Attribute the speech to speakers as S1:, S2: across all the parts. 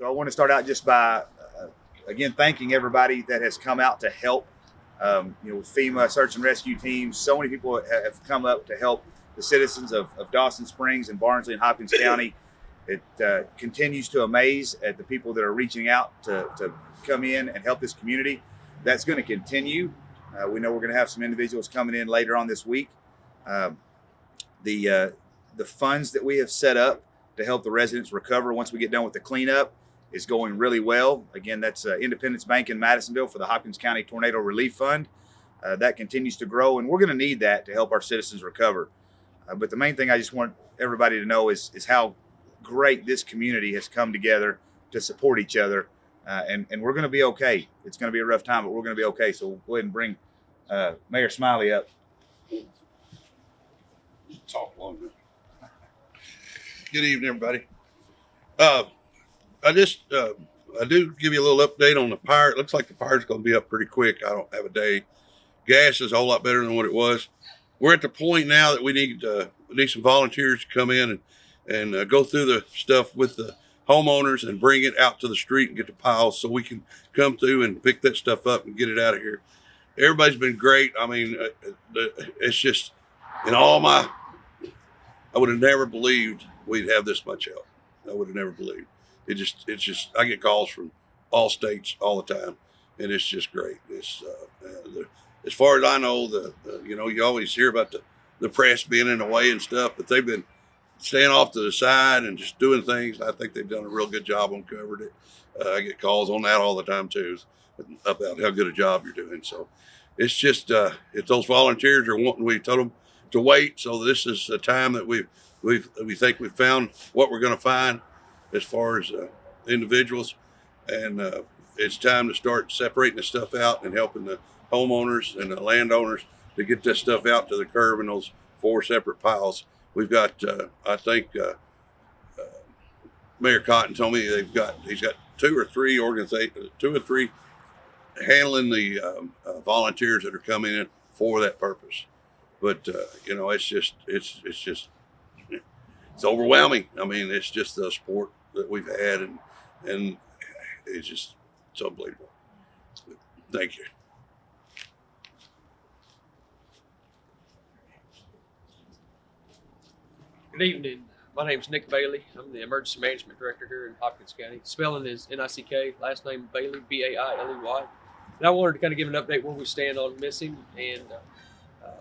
S1: So I want to start out just by, again, thanking everybody that has come out to help. With FEMA search and rescue teams, so many people have come up to help the citizens of Dawson Springs and Barnsley and Hopkins County. It continues to amaze at the people that are reaching out to come in and help this community. That's going to continue. We know we're going to have some individuals coming in later on this week. The funds that we have set up to help the residents recover once we get done with the cleanup is going really well. Again, that's Independence Bank in Madisonville for the Hopkins County Tornado Relief Fund. That continues to grow, and we're going to need that to help our citizens recover. But the main thing I just want everybody to know is how great this community has come together to support each other, and we're going to be okay. It's going to be a rough time, but we're going to be okay. So we'll go ahead and bring Mayor Smiley up.
S2: Talk longer. Good evening, everybody. I do give you a little update on the fire. It looks like the fire's going to be up pretty quick. I don't have a day. Gas is a whole lot better than what it was. We're at the point now that we need some volunteers to come in and go through the stuff with the homeowners and bring it out to the street and get the piles so we can come through and pick that stuff up and get it out of here. Everybody's been great. I mean, it's just, I would have never believed we'd have this much help. I would have never believed. It's just, I get calls from all states all the time, and it's just great. It's, as far as I know, you always hear about the press being in the way and stuff, but they've been staying off to the side and just doing things. I think they've done a real good job on covering it. I get calls on that all the time too, about how good a job you're doing. So it's just, if those volunteers are wanting, we told them to wait. So this is a time that we think we've found what we're going to find as far as individuals, and it's time to start separating the stuff out and helping the homeowners and the landowners to get this stuff out to the curb in those 4 separate piles. We've got, I think, Mayor Cotton told me he's got 2 or 3 organizations, 2 or 3 handling the volunteers that are coming in for that purpose. But it's overwhelming. I mean, it's just the support that we've had, and it's unbelievable. Thank you.
S3: Good evening. My name is Nick Bailey. I'm the Emergency Management Director here in Hopkins County. Spelling is N-I-C-K, last name Bailey, B-A-I-L-E-Y. And I wanted to kind of give an update where we stand on missing and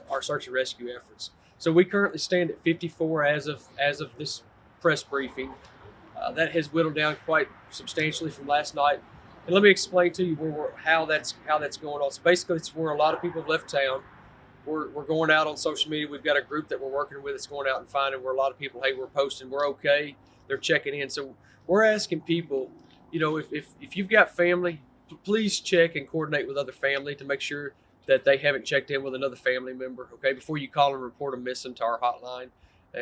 S3: our search and rescue efforts. So we currently stand at 54 as of this press briefing. That has whittled down quite substantially from last night. And let me explain to you how that's going on. So basically, it's where a lot of people have left town. We're going out on social media. We've got a group that we're working with that's going out and finding where a lot of people, hey, we're posting, we're okay. They're checking in. So we're asking people, if you've got family, please check and coordinate with other family to make sure that they haven't checked in with another family member, okay, before you call and report them missing to our hotline,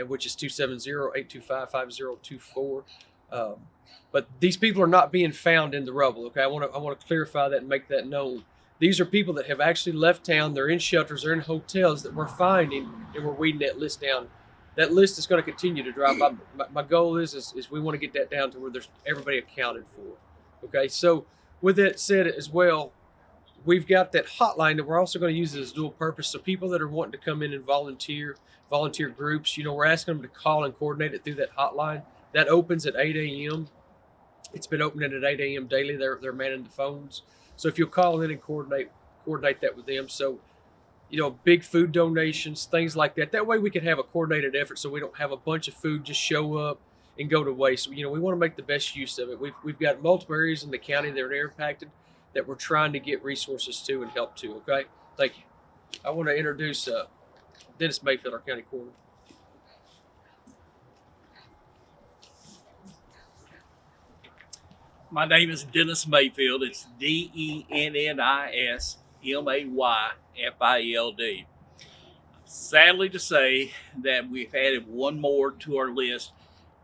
S3: which is 270-825-5024. But these people are not being found in the rubble, okay? I want to clarify that and make that known. These are people that have actually left town. They're in shelters, they're in hotels that we're finding, and we're weeding that list down. That list is going to continue to drop. My goal is we want to get that down to where there's everybody accounted for, okay? So with that said as well, we've got that hotline that we're also going to use as dual purpose. So people that are wanting to come in and volunteer groups, we're asking them to call and coordinate it through that hotline. That opens at 8 a.m. It's been opening at 8 a.m. daily. They're manning the phones. So if you'll call in and coordinate that with them. So, big food donations, things like that. That way we can have a coordinated effort so we don't have a bunch of food just show up and go to waste. We want to make the best use of it. We've got multiple areas in the county that are impacted that we're trying to get resources to and help to, okay? Thank you. I want to introduce Dennis Mayfield, our county coroner.
S4: My name is Dennis Mayfield. It's DENNISMAYFIELD. Sadly to say that we've added one more to our list.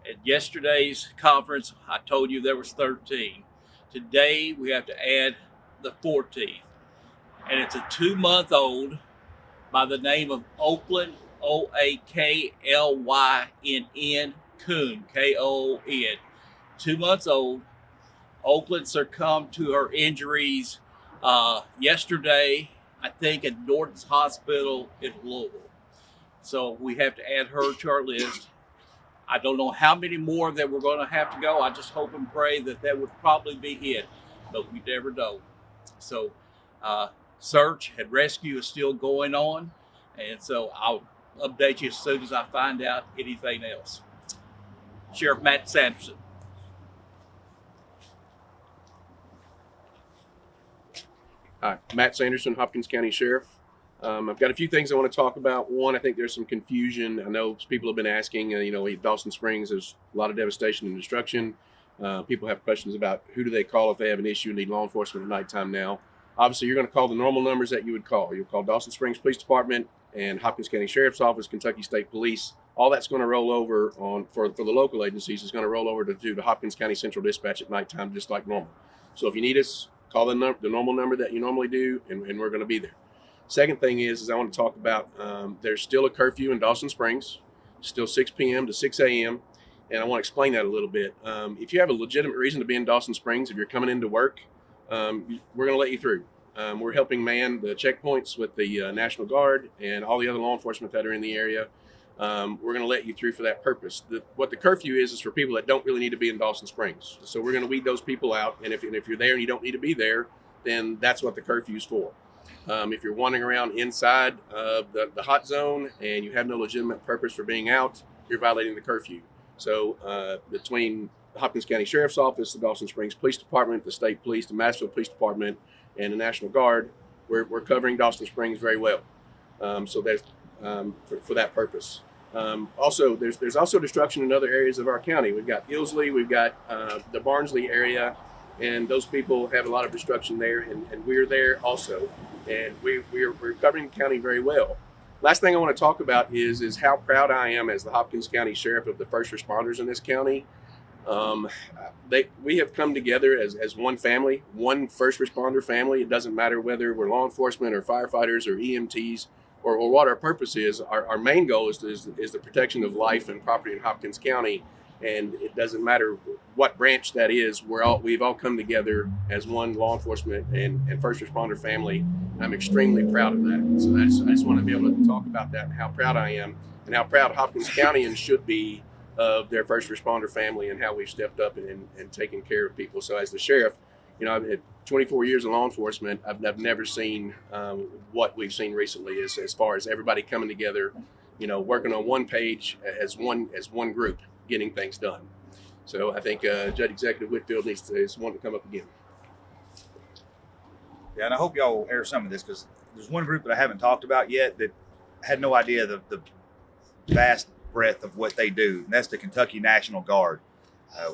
S4: At yesterday's conference, I told you there was 13. Today, we have to add the 14th. And it's a 2-month-old by the name of Oakland, O-A-K-L-Y-N-N, Koon, K-O-N. 2 months old. Oakland succumbed to her injuries yesterday, I think, at Norton's Hospital in Louisville. So we have to add her to our list. I don't know how many more that we're going to have to go. I just hope and pray that would probably be it, but we never know. So search and rescue is still going on, and so I'll update you as soon as I find out anything else. Sheriff Matt Sanderson.
S5: Hi, Matt Sanderson, Hopkins County Sheriff. I've got a few things I want to talk about. One, I think there's some confusion. I know people have been asking, Dawson Springs, there's a lot of devastation and destruction. People have questions about who do they call if they have an issue and need law enforcement at nighttime now. Obviously, you're going to call the normal numbers that you would call. You'll call Dawson Springs Police Department and Hopkins County Sheriff's Office, Kentucky State Police. All that's going to roll over for the local agencies is going to roll over to do the Hopkins County Central Dispatch at nighttime, just like normal. So if you need us, call the normal number that you normally do, and we're going to be there. Second thing is I want to talk about there's still a curfew in Dawson Springs, still 6 p.m. to 6 a.m., and I want to explain that a little bit. If you have a legitimate reason to be in Dawson Springs, if you're coming into work, we're going to let you through. We're helping man the checkpoints with the National Guard and all the other law enforcement that are in the area. We're going to let you through for that purpose. What the curfew is for people that don't really need to be in Dawson Springs. So we're going to weed those people out, and if you're there and you don't need to be there, then that's what the curfew is for. If you're wandering around inside the hot zone and you have no legitimate purpose for being out, you're violating the curfew. So between the Hopkins County Sheriff's Office, the Dawson Springs Police Department, the State Police, the Mayfield Police Department, and the National Guard, we're covering Dawson Springs very well. So there's for that purpose. Also, there's also destruction in other areas of our county. We've got Ilsley, we've got the Barnsley area, and those people have a lot of destruction there, and we're there also. And we're covering the county very well. Last thing I want to talk about is how proud I am as the Hopkins County Sheriff of the first responders in this county. We have come together as one family, one first responder family. It doesn't matter whether we're law enforcement or firefighters or EMTs or what our purpose is. Our main goal is the protection of life and property in Hopkins County. And it doesn't matter what branch that is. We've all come together as one law enforcement and first responder family. I'm extremely proud of that. So I just want to be able to talk about that and how proud I am and how proud Hopkins Countyans should be of their first responder family and how we've stepped up and taken care of people. So as the sheriff, I've had 24 years in law enforcement. I've never seen what we've seen recently as far as everybody coming together, working on one page as one group, getting things done. So I think Judge Executive Whitfield is wanting to come up again.
S1: Yeah, and I hope y'all will air some of this, because there's one group that I haven't talked about yet that had no idea the vast breadth of what they do, and that's the Kentucky National Guard.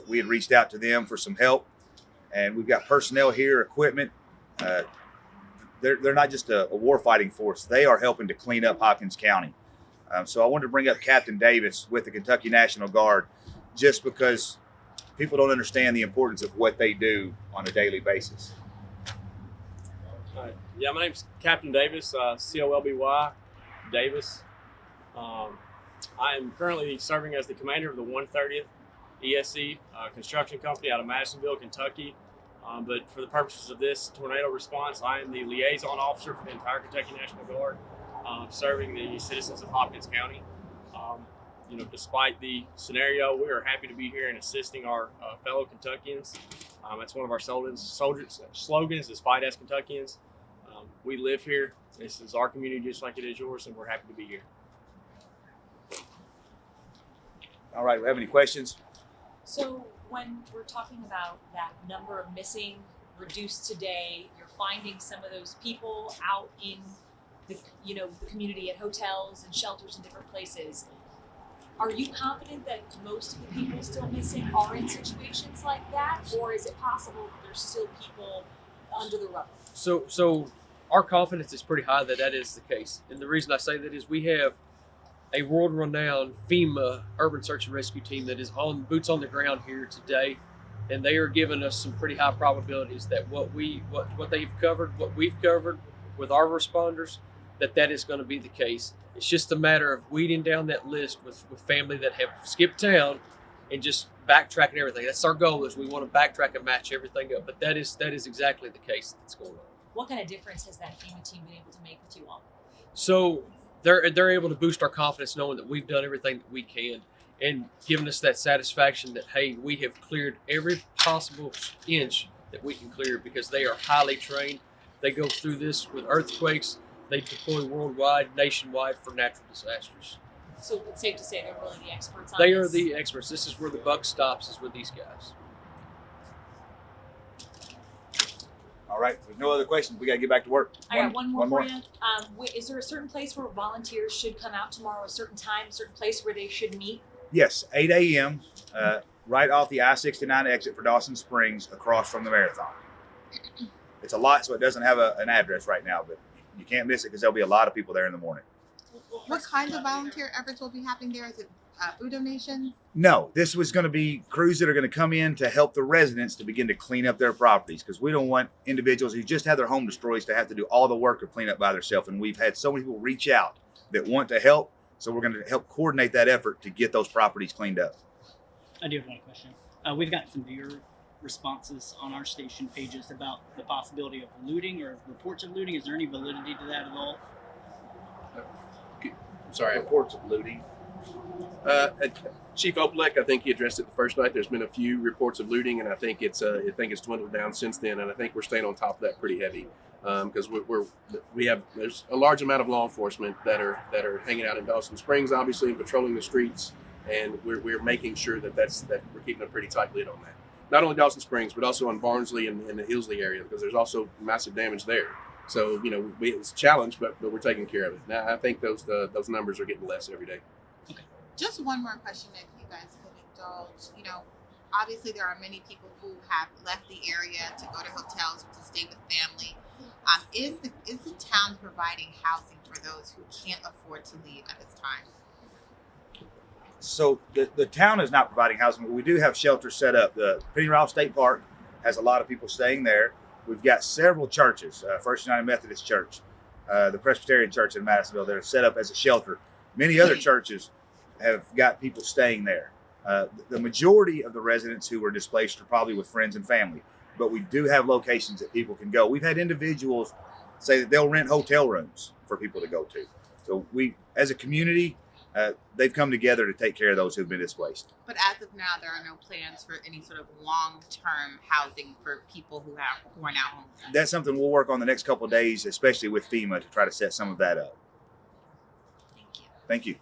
S1: We had reached out to them for some help, and we've got personnel here, equipment. They're not just a warfighting force. They are helping to clean up Hopkins County. So I wanted to bring up Captain Davis with the Kentucky National Guard, just because people don't understand the importance of what they do on a daily basis.
S6: Yeah, my name's Captain Davis, C-O-L-B-Y, Davis. I am currently serving as the commander of the 130th ESC construction company out of Madisonville, Kentucky. But for the purposes of this tornado response, I am the liaison officer for the entire Kentucky National Guard, serving the citizens of Hopkins County. Despite the scenario, we are happy to be here and assisting our fellow Kentuckians. That's one of our slogans is fight as Kentuckians. We live here. This is our community just like it is yours, and we're happy to be here.
S1: All right, we have any questions?
S7: So when we're talking about that number of missing reduced today, you're finding some of those people out in the community at hotels and shelters and different places. Are you confident that most of the people still missing are in situations like that, or is it possible that there's still people under the rubble?
S3: So our confidence is pretty high that is the case. And the reason I say that is we have a world-renowned FEMA urban search and rescue team that is on boots on the ground here today, and they are giving us some pretty high probabilities that what they've covered, what we've covered with our responders, that is going to be the case. It's just a matter of weeding down that list with family that have skipped town and just backtracking everything. That's our goal, is we want to backtrack and match everything up. But that is exactly the case that's going on.
S7: What kind of difference has that FEMA team been able to make with you all?
S3: So they're able to boost our confidence, knowing that we've done everything that we can, and giving us that satisfaction that, hey, we have cleared every possible inch that we can clear, because they are highly trained. They go through this with earthquakes. They deploy worldwide, nationwide for natural disasters.
S7: So it's safe to say they're really the experts on
S3: They
S7: this?
S3: are the experts. This is where the buck stops, is with these guys.
S1: All right, if there's no other questions, we got to get back to work.
S7: I got one more
S1: more.
S7: for you. Is there a certain place where volunteers should come out tomorrow, a certain time, a certain place where they should meet?
S1: Yes, 8 a.m., right off the I-69 exit for Dawson Springs, across from the marathon. It's a lot, so it doesn't have an address right now, but you can't miss it because there'll be a lot of people there in the morning.
S8: What kinds of volunteer efforts will be happening there? Is it food donations?
S1: No, this was going to be crews that are going to come in to help the residents to begin to clean up their properties, because we don't want individuals who just had their home destroyed to have to do all the work of cleanup by themselves. And we've had so many people reach out that want to help, so we're going to help coordinate that effort to get those properties cleaned up.
S9: I do have one question. We've gotten some viewer responses on our station pages about the possibility of looting or reports of looting. Is there any validity to that at all?
S5: Sorry.
S1: Reports of looting.
S5: Chief Oplek, I think he addressed it the first night. There's been a few reports of looting, and I think it's dwindled down since then. And I think we're staying on top of that pretty heavy, because there's a large amount of law enforcement that are hanging out in Dawson Springs, obviously, and patrolling the streets, and we're making sure that we're keeping a pretty tight lid on that. Not only Dawson Springs, but also on Barnsley and the Hillsley area, because there's also massive damage there. So it's a challenge, but we're taking care of it. Now I think those numbers are getting less every day.
S8: Just one more question, if you guys could indulge. Obviously there are many people who have left the area to go to hotels or to stay with family. Is the town providing housing for those who can't afford to leave at this time?
S1: So the town is not providing housing, but we do have shelters set up. The Penny Ryle State Park has a lot of people staying there. We've got several churches, First United Methodist Church, the Presbyterian Church in Madisonville, that are set up as a shelter. Many other churches have got people staying there. The majority of the residents who were displaced are probably with friends and family, but we do have locations that people can go. We've had individuals say that they'll rent hotel rooms for people to go to. So we, as a community, they've come together to take care of those who've been displaced.
S8: But as of now, there are no plans for any sort of long-term housing for people who are now homeless.
S1: That's something we'll work on the next couple of days, especially with FEMA, to try to set some of that up.
S8: Thank you.
S1: Thank you.